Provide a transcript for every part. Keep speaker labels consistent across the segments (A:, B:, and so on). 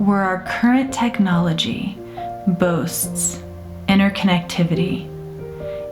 A: where our current technology boasts interconnectivity,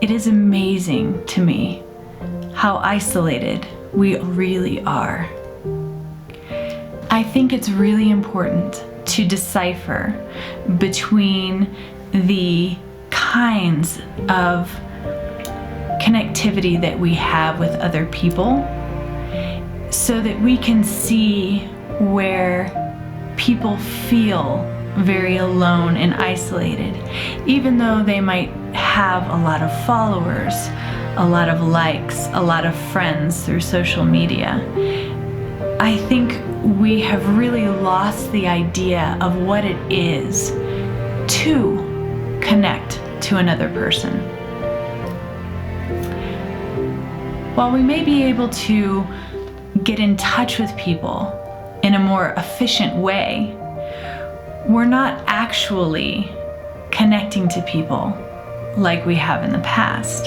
A: it is amazing to me how isolated we really are. I think it's really important to decipher between the kinds of connectivity that we have with other people so that we can see where people feel very alone and isolated, even though they might have a lot of followers, a lot of likes, a lot of friends through social media. I think we have really lost the idea of what it is to connect to another person. While we may be able to get in touch with people in a more efficient way, we're not actually connecting to people like we have in the past.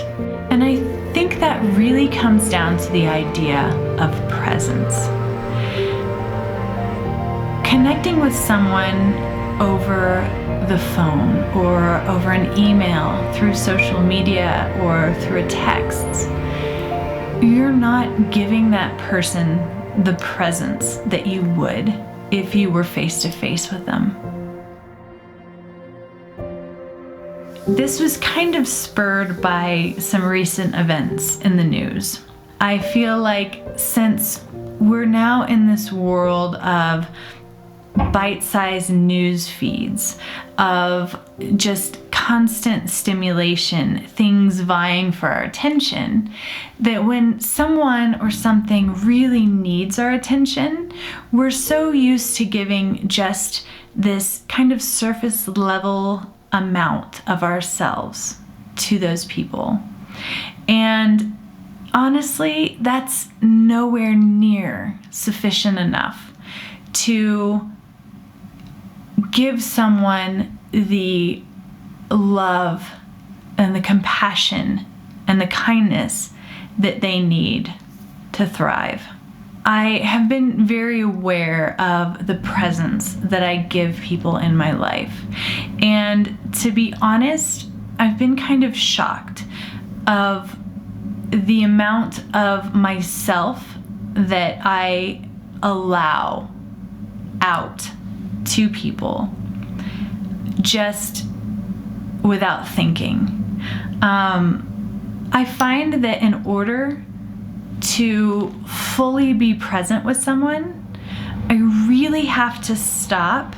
A: And I think that really comes down to the idea of presence. Connecting with someone over the phone or over an email, through social media or through a text, you're not giving that person the presence that you would if you were face to face with them. This was kind of spurred by some recent events in the news. I feel like since we're now in this world of bite-sized news feeds, of just constant stimulation, things vying for our attention, that when someone or something really needs our attention, we're so used to giving just this kind of surface level amount of ourselves to those people. And honestly, that's nowhere near sufficient enough to give someone the love and the compassion and the kindness that they need to thrive. I have been very aware of the presence that I give people in my life. And to be honest, I've been kind of shocked of the amount of myself that I allow out to people just without thinking. I find that in order to fully be present with someone, I really have to stop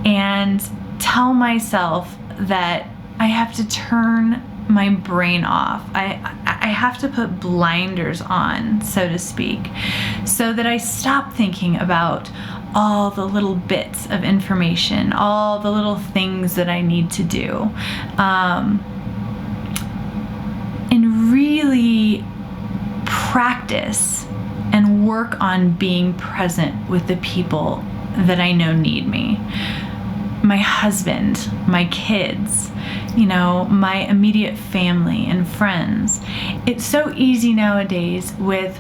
A: and tell myself that I have to turn my brain off. I have to put blinders on, so to speak, so that I stop thinking about all the little bits of information, all the little things that I need to do, and really practice and work on being present with the people that I know need me. My husband, my kids, my immediate family and friends. It's so easy nowadays with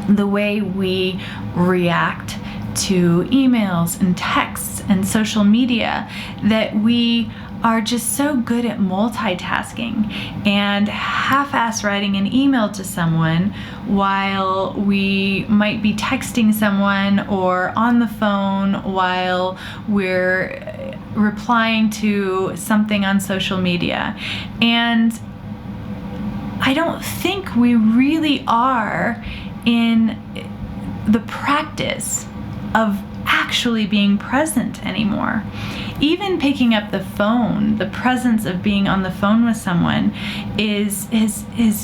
A: the way we react to emails and texts and social media that we are just so good at multitasking and half-ass writing an email to someone while we might be texting someone or on the phone while we're replying to something on social media. And I don't think we really are in the practice of actually being present anymore. Even picking up the phone, the presence of being on the phone with someone is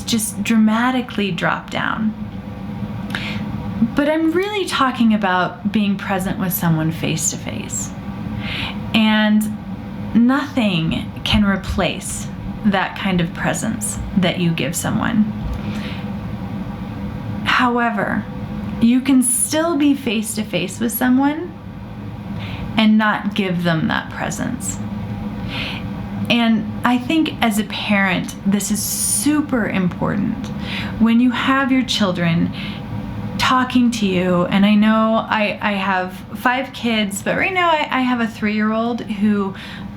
A: just dramatically dropped down. But I'm really talking about being present with someone face to face. And nothing can replace that kind of presence that you give someone. However, you can still be face to face with someone and not give them that presence. And I think as a parent, this is super important. When you have your children, talking to you, and I know I have 5 kids, but right now I have a 3-year-old who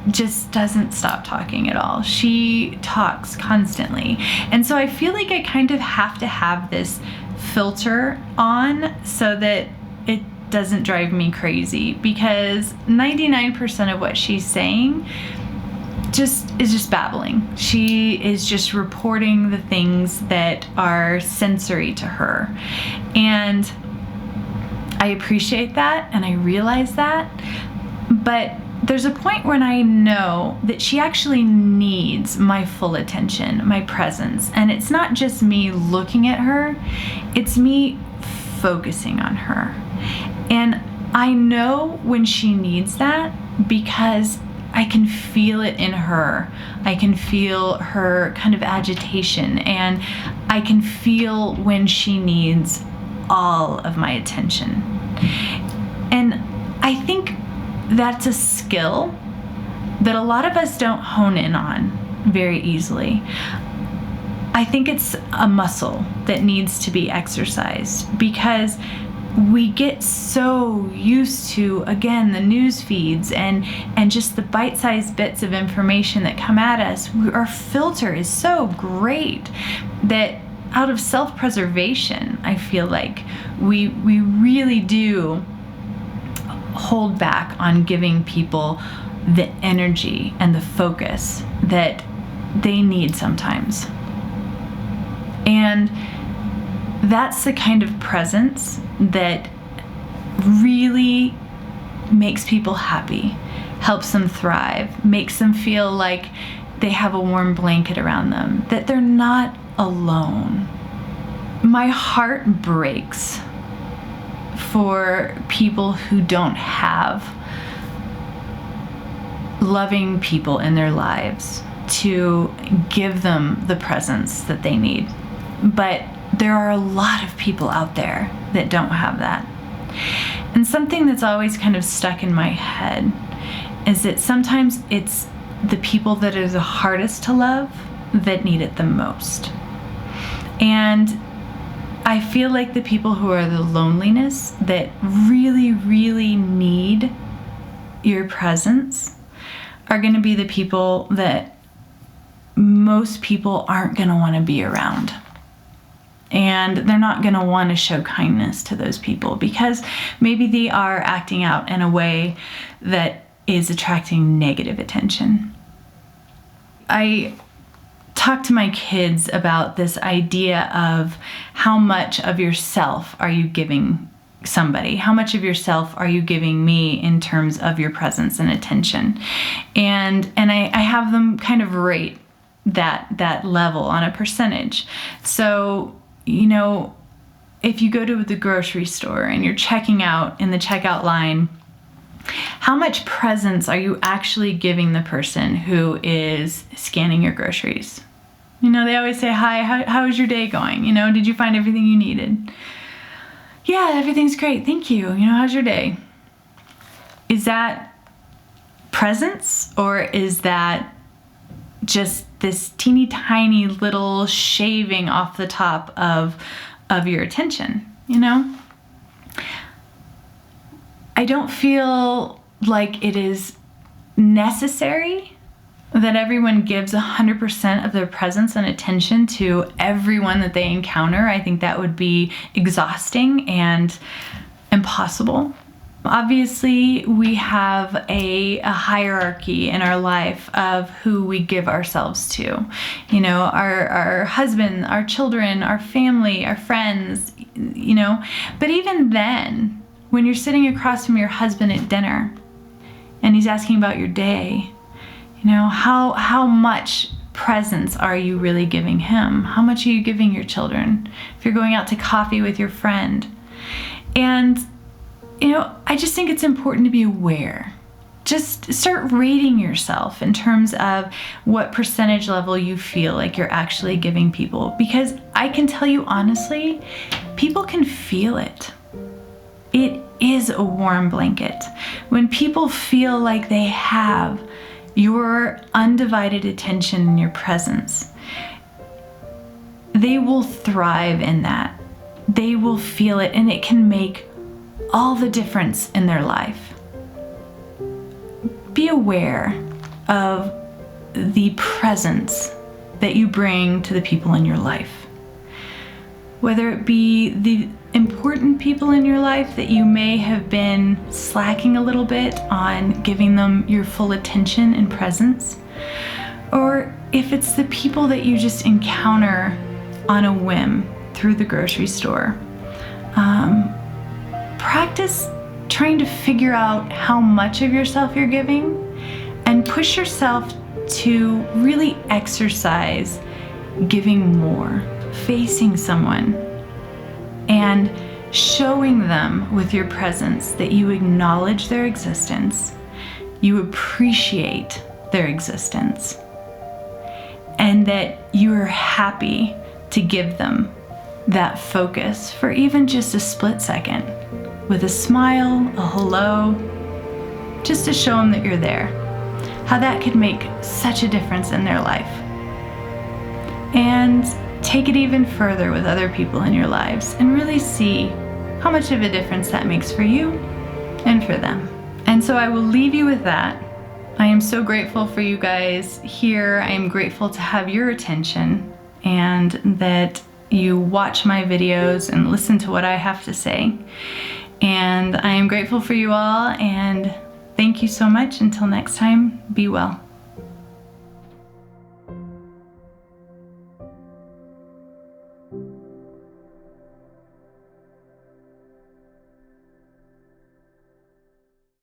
A: just doesn't stop talking at all. She talks constantly. And so I feel like I kind of have to have this filter on so that it doesn't drive me crazy, because 99% of what she's saying is just babbling. She is just reporting the things that are sensory to her. And I appreciate that and I realize that, but there's a point when I know that she actually needs my full attention, my presence. And it's not just me looking at her, it's me focusing on her. And I know when she needs that because I can feel it in her. I can feel her kind of agitation, and I can feel when she needs all of my attention. And I think that's a skill that a lot of us don't hone in on very easily. I think it's a muscle that needs to be exercised, because we get so used to, again, the news feeds and just the bite-sized bits of information that come at us. Our filter is so great that out of self-preservation, I feel like we really do hold back on giving people the energy and the focus that they need sometimes. And that's the kind of presence that really makes people happy, helps them thrive, makes them feel like they have a warm blanket around them, that they're not alone. My heart breaks for people who don't have loving people in their lives to give them the presence that they need. But there are a lot of people out there that don't have that. And something that's always kind of stuck in my head is that sometimes it's the people that are the hardest to love that need it the most. And I feel like the people who are the loneliness that really, really need your presence are going to be the people that most people aren't going to want to be around. And they're not going to want to show kindness to those people because maybe they are acting out in a way that is attracting negative attention. I talk to my kids about this idea of how much of yourself are you giving somebody? How much of yourself are you giving me in terms of your presence and attention? And I have them kind of rate that level on a percentage. So, you know, if you go to the grocery store and you're checking out in the checkout line, how much presence are you actually giving the person who is scanning your groceries? You know, they always say, hi, how is your day going? You know, did you find everything you needed? Yeah, everything's great, thank you. You know, how's your day? Is that presence, or is that just this teeny tiny little shaving off the top of your attention, you know? I don't feel like it is necessary that everyone gives 100% of their presence and attention to everyone that they encounter. I think that would be exhausting and impossible. Obviously, we have a hierarchy in our life of who we give ourselves to. You know, our husband, our children, our family, our friends, you know. But even then, when you're sitting across from your husband at dinner and he's asking about your day, you know, how much presence are you really giving him? How much are you giving your children? If you're going out to coffee with your friend. And you know, I just think it's important to be aware. Just start rating yourself in terms of what percentage level you feel like you're actually giving people. Because I can tell you honestly, people can feel it. It is a warm blanket. When people feel like they have your undivided attention and your presence, they will thrive in that. they will feel it, and it can make all the difference in their life. Be aware of the presence that you bring to the people in your life. Whether it be the important people in your life that you may have been slacking a little bit on giving them your full attention and presence, or if it's the people that you just encounter on a whim through the grocery store. Practice trying to figure out how much of yourself you're giving, and push yourself to really exercise giving more, facing someone and showing them with your presence that you acknowledge their existence, you appreciate their existence, and that you are happy to give them that focus for even just a split second, with a smile, a hello, just to show them that you're there. How that could make such a difference in their life. And take it even further with other people in your lives and really see how much of a difference that makes for you and for them. And so I will leave you with that. I am so grateful for you guys here. I am grateful to have your attention and that you watch my videos and listen to what I have to say. And I am grateful for you all, and thank you so much. Until next time, be well.